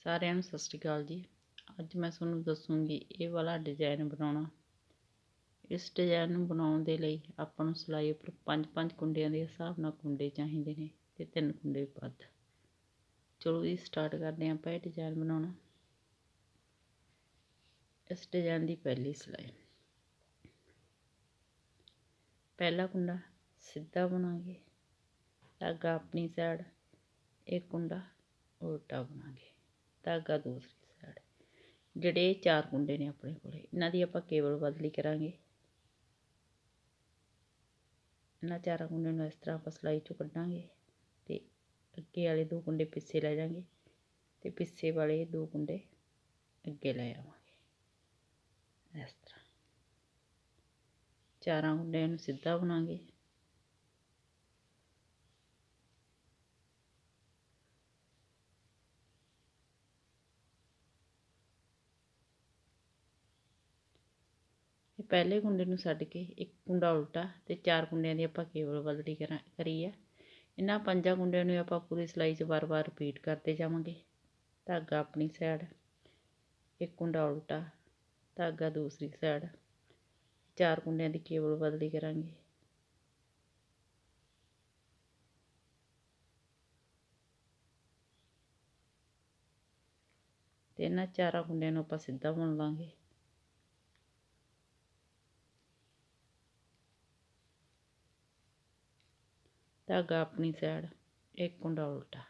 ਸਾਰਿਆਂ ਨੂੰ ਸਤਿ ਸ਼੍ਰੀ ਅਕਾਲ ਜੀ। ਅੱਜ ਮੈਂ ਤੁਹਾਨੂੰ ਦੱਸੂੰਗੀ ਇਹ ਵਾਲਾ ਡਿਜ਼ਾਈਨ ਬਣਾਉਣਾ। ਇਸ ਡਿਜ਼ਾਈਨ ਨੂੰ ਬਣਾਉਣ ਦੇ ਲਈ ਆਪਾਂ ਨੂੰ ਸਿਲਾਈ ਉੱਪਰ 5-5 ਕੁੰਡਿਆਂ ਦੇ ਹਿਸਾਬ ਨਾਲ ਕੁੰਡੇ ਚਾਹੀਦੇ ਨੇ ਤੇ 3 ਕੁੰਡੇ ਵੱਧ। ਚਲੋ ਜੀ ਸਟਾਰਟ ਕਰਦੇ ਹਾਂ ਆਪਾਂ ਇਹ ਡਿਜ਼ਾਈਨ ਬਣਾਉਣਾ। ਇਸ ਡਿਜ਼ਾਈਨ ਦੀ ਪਹਿਲੀ ਸਿਲਾਈ, ਪਹਿਲਾ ਕੁੰਡਾ ਸਿੱਧਾ ਬਣਾਂਗੇ, ਧਾਗਾ ਆਪਣੀ ਸਾਈਡ, ਇੱਕ ਕੁੰਡਾ ਉਲਟਾ ਬਣਾਂਗੇ, ਧਾਗਾ ਦੂਸਰੀ ਸਾਈਡ। ਜਿਹੜੇ ਇਹ 4 ਕੁੰਡੇ ਨੇ ਆਪਣੇ ਕੋਲ, ਇਹਨਾਂ ਦੀ ਆਪਾਂ ਕੇਵਲ ਬਦਲੀ ਕਰਾਂਗੇ। ਇਹਨਾਂ 4 ਕੁੰਡਿਆਂ ਨੂੰ ਇਸ ਤਰ੍ਹਾਂ ਆਪਾਂ ਸਿਲਾਈ ਚੋਂ ਕੱਢਾਂਗੇ ਤੇ ਅੱਗੇ ਵਾਲੇ 2 ਕੁੰਡੇ ਪਿੱਛੇ ਲੈ ਜਾਵਾਂਗੇ ਤੇ ਪਿੱਛੇ ਵਾਲੇ 2 ਕੁੰਡੇ ਅੱਗੇ ਲੈ ਆਵਾਂਗੇ। ਇਸ ਤਰ੍ਹਾਂ 4 ਕੁੰਡਿਆਂ ਨੂੰ ਸਿੱਧਾ ਬਣਾਂਗੇ, ਪਹਿਲੇ ਕੁੰਡੇ ਨੂੰ ਛੱਡ ਕੇ ਇੱਕ ਕੁੰਡਾ ਉਲਟਾ ਤੇ 4 ਕੁੰਡਿਆਂ ਦੀ ਆਪਾਂ ਕੇਵਲ ਬਦਲੀ ਕਰੀ ਹੈ। ਇਹਨਾਂ 5 ਕੁੰਡਿਆਂ ਨੂੰ ਆਪਾਂ ਪੂਰੀ ਸਿਲਾਈ 'ਚ ਵਾਰ-ਵਾਰ ਰਿਪੀਟ ਕਰਦੇ ਜਾਵਾਂਗੇ। ਧਾਗਾ ਆਪਣੀ ਸਾਈਡ, ਇੱਕ ਕੁੰਡਾ ਉਲਟਾ, ਧਾਗਾ ਦੂਸਰੀ ਸਾਈਡ, 4 ਕੁੰਡਿਆਂ ਦੀ ਕੇਵਲ ਬਦਲੀ ਕਰਾਂਗੇ। ਤੇ ਇਹਨਾਂ 4 ਕੁੰਡਿਆਂ ਨੂੰ ਆਪਾਂ ਸਿੱਧਾ ਬੁਣ ਲਾਂਗੇ। ਧਾਗਾ ਆਪਣੀ ਸਾਈਡ, ਇੱਕ ਕੁੰਡਾ ਉਲਟਾ,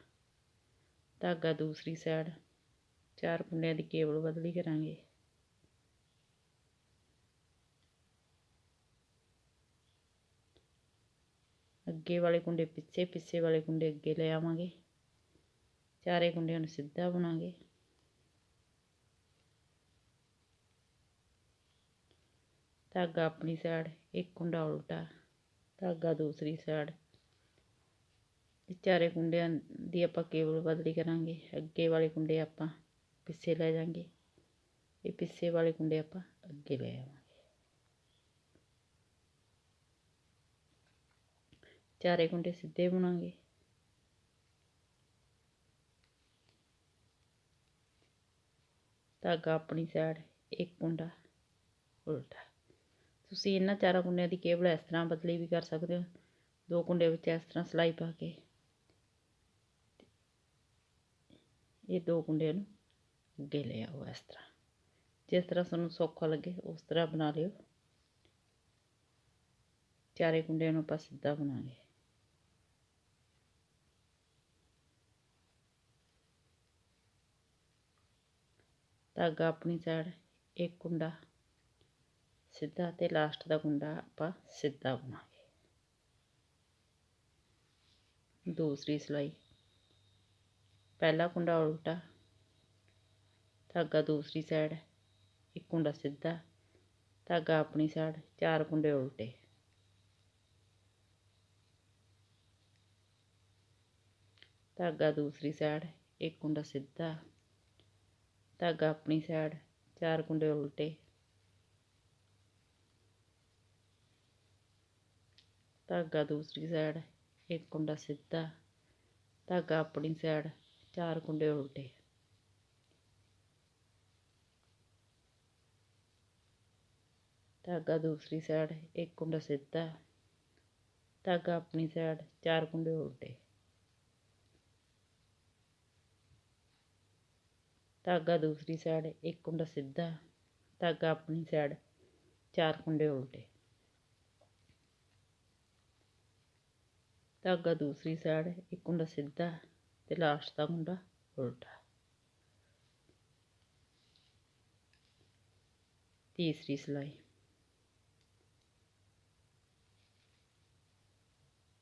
ਧਾਗਾ ਦੂਸਰੀ ਸਾਈਡ, 4 ਕੁੰਡਿਆਂ ਦੀ ਕੇਵਲ ਬਦਲੀ ਕਰਾਂਗੇ। ਅੱਗੇ ਵਾਲੇ ਕੁੰਡੇ ਪਿੱਛੇ, ਪਿੱਛੇ ਵਾਲੇ ਕੁੰਡੇ ਅੱਗੇ ਲੈ ਆਵਾਂਗੇ। 4 ਕੁੰਡਿਆਂ ਨੂੰ ਸਿੱਧਾ ਬੁਣਾਂਗੇ। ਧਾਗਾ ਆਪਣੀ ਸਾਈਡ, ਇੱਕ ਕੁੰਡਾ ਉਲਟਾ, ਧਾਗਾ ਦੂਸਰੀ ਸਾਈਡ। 4 ਕੁੰਡਿਆਂ ਦੀ ਆਪਾਂ ਕੇਵਲ ਬਦਲੀ ਕਰਾਂਗੇ। ਅੱਗੇ ਵਾਲੇ ਕੁੰਡੇ ਆਪਾਂ ਪਿੱਛੇ ਲੈ ਜਾਵਾਂਗੇ, ਇਹ ਪਿੱਛੇ ਵਾਲੇ ਕੁੰਡੇ ਆਪਾਂ ਅੱਗੇ ਲੈ ਆਵਾਂਗੇ। 4 ਕੁੰਡੇ ਸਿੱਧੇ ਬੁਣਾਂਗੇ। ਧਾਗਾ ਆਪਣੀ ਸਾਈਡ, ਇੱਕ ਕੁੰਡਾ ਉਲਟਾ। ਤੁਸੀਂ ਇਹਨਾਂ 4 ਕੁੰਡਿਆਂ ਦੀ ਕੇਵਲ ਇਸ ਤਰ੍ਹਾਂ ਬਦਲੀ ਵੀ ਕਰ ਸਕਦੇ ਹੋ। 2 ਕੁੰਡੇ ਵਿੱਚ ਇਸ ਤਰ੍ਹਾਂ ਸਿਲਾਈ ਪਾ ਕੇ ਇਹ 2 ਕੁੰਡਿਆਂ ਨੂੰ ਅੱਗੇ ਲੈ ਆਓ। ਇਸ ਤਰ੍ਹਾਂ ਜਿਸ ਤਰ੍ਹਾਂ ਤੁਹਾਨੂੰ ਸੌਖਾ ਲੱਗੇ ਉਸ ਤਰ੍ਹਾਂ ਬਣਾ ਲਿਓ। 4 ਕੁੰਡਿਆਂ ਨੂੰ ਆਪਾਂ ਸਿੱਧਾ ਬਣਾਂਗੇ। ਧਾਗਾ ਆਪਣੀ ਸਾਈਡ, ਇੱਕ ਕੁੰਡਾ ਸਿੱਧਾ ਤੇ ਲਾਸਟ ਦਾ ਕੁੰਡਾ ਆਪਾਂ ਸਿੱਧਾ ਬਣਾਂਗੇ। ਦੂਸਰੀ ਸਿਲਾਈ, ਪਹਿਲਾ ਕੁੰਡਾ ਉਲਟਾ, ਧਾਗਾ ਦੂਸਰੀ ਸਾਈਡ, ਇੱਕ ਕੁੰਡਾ ਸਿੱਧਾ, ਧਾਗਾ ਆਪਣੀ ਸਾਈਡ, 4 ਕੁੰਡੇ ਉਲਟੇ। ਧਾਗਾ ਦੂਸਰੀ ਸਾਈਡ, ਇੱਕ ਕੁੰਡਾ ਸਿੱਧਾ, ਧਾਗਾ ਆਪਣੀ ਸਾਈਡ, 4 ਕੁੰਡੇ ਉਲਟੇ। ਧਾਗਾ ਦੂਸਰੀ ਸਾਈਡ, ਇੱਕ ਕੁੰਡਾ ਸਿੱਧਾ, ਧਾਗਾ ਆਪਣੀ ਸਾਈਡ, 4 ਕੁੰਡੇ ਉਲਟੇ। ਧਾਗਾ ਦੂਸਰੀ ਸਾਈਡ, ਇੱਕ ਕੁੰਡਾ ਸਿੱਧਾ, ਧਾਗਾ ਆਪਣੀ ਸਾਈਡ, 4 ਕੁੰਡੇ ਉਲਟੇ। ਧਾਗਾ ਦੂਸਰੀ ਸਾਈਡ, ਇੱਕ ਕੁੰਡਾ ਸਿੱਧਾ, ਧਾਗਾ ਆਪਣੀ ਸਾਈਡ, 4 ਕੁੰਡੇ ਉਲਟੇ। ਧਾਗਾ ਦੂਸਰੀ ਸਾਈਡ, ਇੱਕ ਕੁੰਡਾ ਸਿੱਧਾ ਤੇ ਲਾਸਟ ਦਾ ਕੁੰਡਾ ਉਲਟਾ। ਤੀਸਰੀ ਸਿਲਾਈ,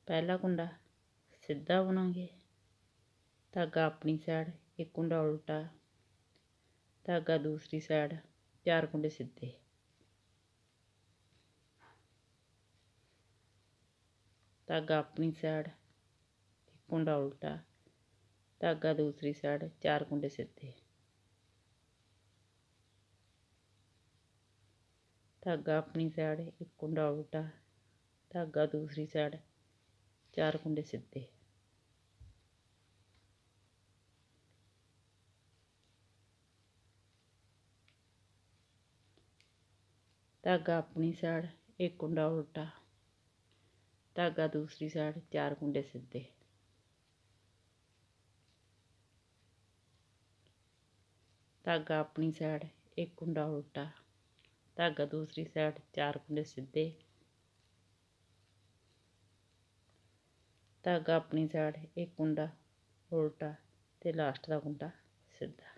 ਪਹਿਲਾ ਕੁੰਡਾ ਸਿੱਧਾ ਬੁਣਾਂਗੇ, ਧਾਗਾ ਆਪਣੀ ਸਾਈਡ, ਇੱਕ ਕੁੰਡਾ ਉਲਟਾ, ਧਾਗਾ ਦੂਸਰੀ ਸਾਈਡ, 4 ਕੁੰਡੇ ਸਿੱਧੇ। ਧਾਗਾ ਆਪਣੀ ਸਾਈਡ, ਇੱਕ ਕੁੰਡਾ ਉਲਟਾ, ਧਾਗਾ ਦੂਸਰੀ ਸਾਈਡ, 4 ਕੁੰਡੇ ਸਿੱਧੇ। ਧਾਗਾ ਆਪਣੀ ਸਾਈਡ, ਇੱਕ ਕੁੰਡਾ ਉਲਟਾ, ਧਾਗਾ ਦੂਸਰੀ ਸਾਈਡ, 4 ਕੁੰਡੇ ਸਿੱਧੇ। धागा अपनी साइड, एक कुंडा उल्टा, धागा दूसरी साइड, 4 कुंडे सीधे, धागा अपनी साइड, एक कुंडा उल्टा, धागा दूसरी साइड, 4 कुंडे सीधे, धागा अपनी साइड, एक कुंडा उल्टा ते लास्ट का कुंडा सीधा।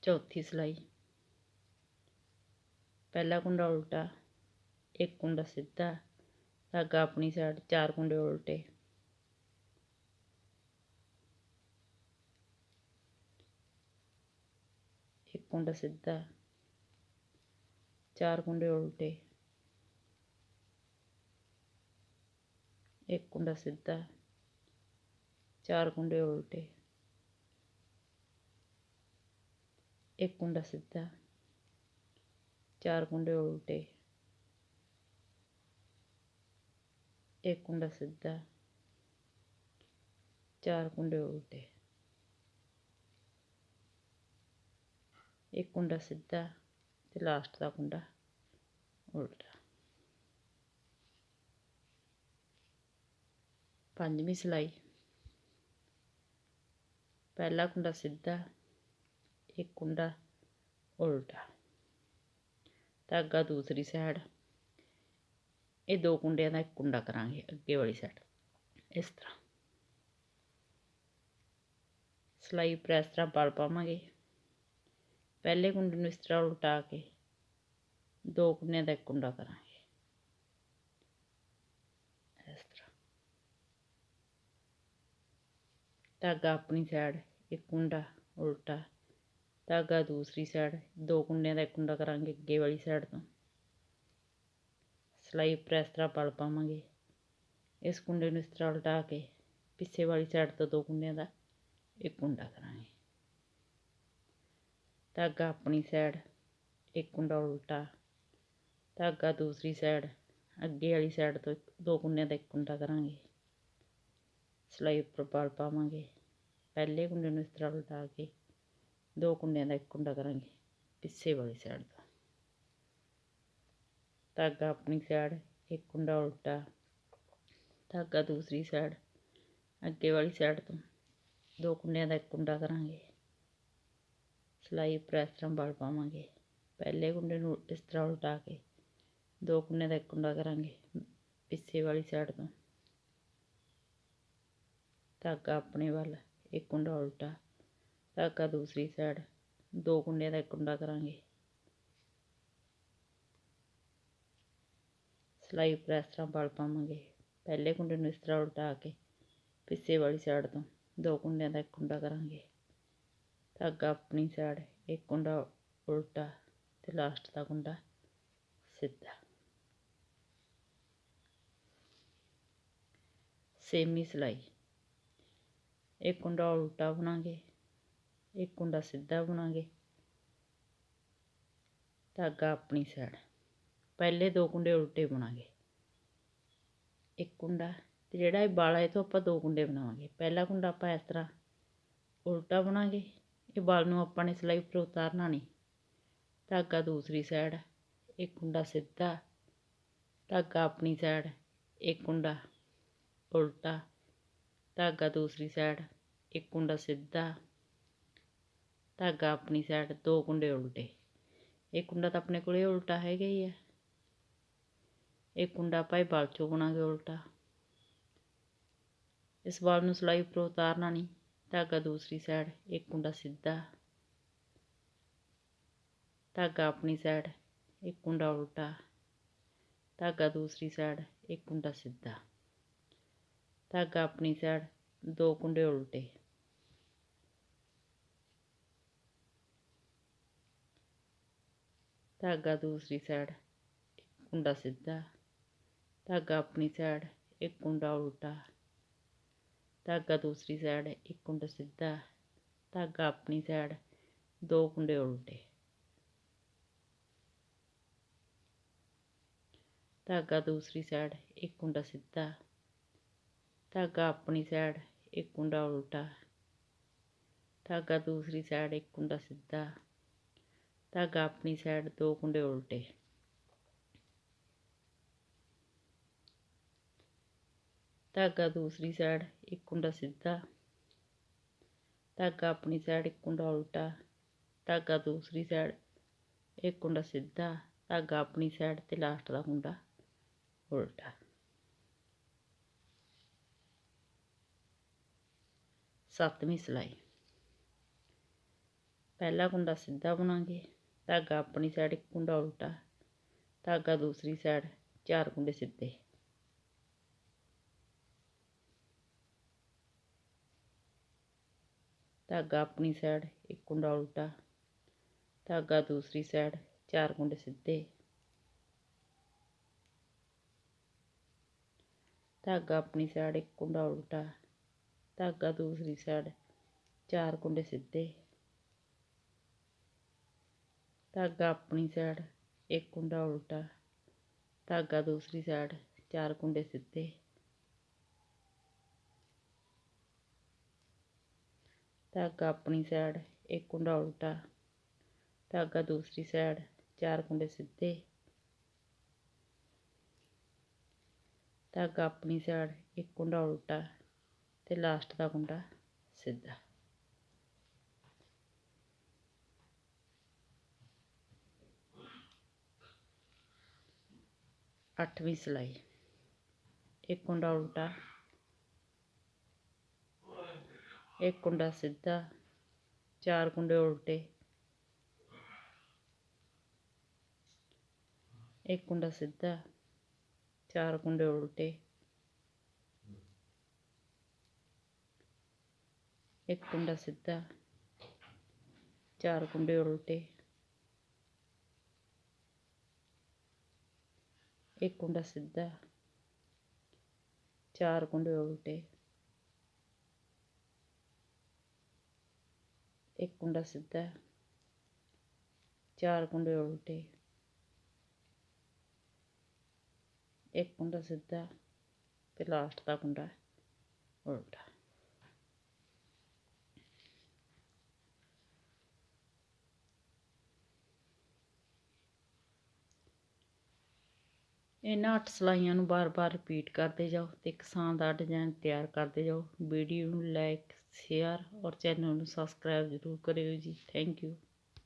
चौथी सिलाई, पहला कुंडा उल्टा, एक कुंडा सीधा, धागा अपनी साइड, 4 कुंडे उल्टे, एक कुंडा सीधा, 4 कुंडे उल्टे, एक कुंडा सीधा, 4 कुंडे उल्टे, एक कुंडा सीधा, 4 कुंडे उल्टे, एक कुंडा सीधा, 4 कुंडे उल्टे, एक कुंडा सीधा ते लास्ट का कुंडा उल्टा। पंजवीं सिलाई, पहला कुंडा सीधा, एक कुंडा उल्टा, धागा दूसरी साइड, ये 2 कुंडियां का एक कुंडा करांगे अगे वाली साइड। इस तरह सिलाई पर इस तरह पल पावांगे। पहले कुंडे नूं इस तरह उल्टा के 2 कुंडियां का एक कुंडा करांगे इस तरह। धागा अपनी साइड, एक कुंडा उल्टा, धागा दूसरी साइड, 2 कुंडियां का एक कुंडा करांगे अगे वाली साइड तो। सिलाई पर इस तरह पल पावांगे। इस कुंडे नूं इस तरह उल्टा के पिछे वाली साइड तो 2 कुंडियां का एक कुंडा करांगे। धागा अपनी साइड, एक कुंडा उल्टा, धागा दूसरी साइड, अगे वाली साइड तो 2 कुंडियां का एक कुंडा करांगे। सिलाई पर पल पावांगे। पहले कुंडे नूं इस तरह उल्टा के 2 कुंडियां का एक कुंडा करांगे पिछे वाली साइड तो। धागा अपनी साइड, एक कुंडा उल्टा, धागा दूसरी साइड, अगे वाली साइड तो 2 कुंडियां का एक कुंडा करांगे। सिलाई पर इस तरह बल पावांगे। पहले कुंडे नूं इस तरह उल्टा के 2 कुंडियां का एक कुंडा करांगे पिछे वाली साइड तो। धागा अपने वाल, एक कुंडा उल्टा, धागा दूसरी साइड, 2 कुंडियां का एक कुंडा करांगे। सिलाई पर इस तरह बल पावांगे। पहले कुंडे नूं इस तरह उल्टा के पिछे वाली साइड तो 2 कुंडियां का एक कुंडा करांगे। धागा अपनी साइड, एक कुंडा उल्टा ते लास्ट का कुंडा सीधा। सेमी सिलाई, एक कुंडा उल्टा बुनांगे, एक कुंडा सीधा बुनांगे, धागा अपनी साइड, पहले 2 कुंडे उल्टे बुनांगे, एक कुंडा ते जिहड़ा ये बल है तो आपां 2 कुंडे बनावांगे। पहला कुंडा आपां इस तरह उल्टा बुनांगे, ये बल नूं आपां ने सिलाई पर उतारना नहीं। धागा दूसरी साइड, एक कुंडा सीधा, धागा अपनी साइड, एक कुंडा उल्टा, धागा दूसरी साइड, एक कुंडा सीधा, धागा अपनी साइड, 2 कुंडे उल्टे। एक कुंडा तो अपने कोले उल्टा हैगा ही है। एक कुंडा आपां बल चों बुनांगे उल्टा। इस बल नूं सिलाई पर उतारना नहीं। धागा दूसरी साइड, एक कुंडा सीधा, धागा अपनी साइड, एक कुंडा उल्टा, धागा दूसरी साइड, एक कुंडा सीधा, धागा अपनी साइड, 2 कुंडे उल्टे, धागा दूसरी साइड, एक कुंडा सीधा, धागा अपनी साइड, एक कुंडा उल्टा, धागा दूसरी साइड, एक कुंडा सीधा, धागा अपनी साइड, 2 कुंडे उल्टे, धागा दूसरी साइड, एक कुंडा सीधा, धागा अपनी साइड, एक कुंडा उल्टा, धागा दूसरी साइड, एक कुंडा सीधा, ਧਾਗਾ ਆਪਣੀ ਸਾਈਡ 2 ਕੁੰਡੇ ਉਲਟੇ, ਧਾਗਾ ਦੂਸਰੀ ਸਾਈਡ 1 ਕੁੰਡਾ ਸਿੱਧਾ, ਧਾਗਾ ਆਪਣੀ ਸਾਈਡ 1 ਕੁੰਡਾ ਉਲਟਾ, ਧਾਗਾ ਦੂਸਰੀ ਸਾਈਡ 1 ਕੁੰਡਾ ਸਿੱਧਾ, ਧਾਗਾ ਆਪਣੀ ਸਾਈਡ ਤੇ ਲਾਸਟ ਦਾ ਕੁੰਡਾ ਉਲਟਾ। 7ਵੀਂ ਸਿਲਾਈ। ਪਹਿਲਾ ਕੁੰਡਾ ਸਿੱਧਾ ਬੁਣਾਂਗੇ, ਧਾਗਾ ਆਪਣੀ ਸਾਈਡ 1 ਕੁੰਡਾ ਉਲਟਾ, ਧਾਗਾ ਦੂਸਰੀ ਸਾਈਡ 4 ਕੁੰਡੇ ਸਿੱਧੇ, ਧਾਗਾ ਆਪਣੀ ਸਾਈਡ 1 ਕੁੰਡਾ ਉਲਟਾ, ਧਾਗਾ ਦੂਸਰੀ ਸਾਈਡ 4 ਕੁੰਡੇ ਸਿੱਧੇ, ਧਾਗਾ ਆਪਣੀ ਸਾਈਡ 1 ਕੁੰਡਾ ਉਲਟਾ, ਧਾਗਾ ਦੂਸਰੀ ਸਾਈਡ 4 ਕੁੰਡੇ ਸਿੱਧੇ, ਧਾਗਾ ਆਪਣੀ ਸਾਈਡ 1 ਕੁੰਡਾ ਉਲਟਾ, ਧਾਗਾ ਦੂਸਰੀ ਸਾਈਡ 4 ਕੁੰਡੇ ਸਿੱਧੇ, ਧਾਗਾ ਆਪਣੀ ਸਾਈਡ 1 ਕੁੰਡਾ ਉਲਟਾ, ਧਾਗਾ ਦੂਸਰੀ ਸਾਈਡ 4 ਕੁੰਡੇ ਸਿੱਧੇ, ਧਾਗਾ ਆਪਣੀ ਸਾਈਡ 1 ਕੁੰਡਾ ਉਲਟਾ ਤੇ ਲਾਸਟ ਦਾ ਕੁੰਡਾ ਸਿੱਧਾ। 8ਵੀਂ ਸਿਲਾਈ। 1 ਕੁੰਡਾ ਉਲਟਾ, 1 ਕੁੰਡਾ ਸਿੱਧਾ, 4 ਕੁੰਡੇ ਉਲਟੇ, 1 ਕੁੰਡਾ ਸਿੱਧਾ, 4 ਕੁੰਡੇ ਉਲਟੇ, 1 ਕੁੰਡਾ ਸਿੱਧਾ, 4 ਕੁੰਡੇ ਉਲਟੇ, 1 ਕੁੰਡਾ ਸਿੱਧਾ, 4 ਕੁੰਡੇ ਉਲਟੇ, 1 ਕੁੰਡਾ ਸਿੱਧਾ, 4 ਕੁੰਡੇ ਉਲਟੇ, 1 ਕੁੰਡਾ ਸਿੱਧਾ ਤੇ ਲਾਸਟ ਦਾ ਕੁੰਡਾ ਉਲਟਾ। ਇਹਨਾਂ 8 ਸਿਲਾਈਆਂ ਨੂੰ ਬਾਰ-ਬਾਰ ਰਿਪੀਟ ਕਰਦੇ ਜਾਓ ਤੇ ਇੱਕ ਸ਼ਾਨਦਾਰ ਡਿਜ਼ਾਈਨ ਤਿਆਰ ਕਰਦੇ ਜਾਓ। ਵੀਡੀਓ ਨੂੰ ਲਾਈਕ, ਸ਼ੇਅਰ ਔਰ ਚੈਨਲ ਨੂੰ ਸਬਸਕ੍ਰਾਈਬ ਜ਼ਰੂਰ ਕਰਿਓ ਜੀ। Thank you.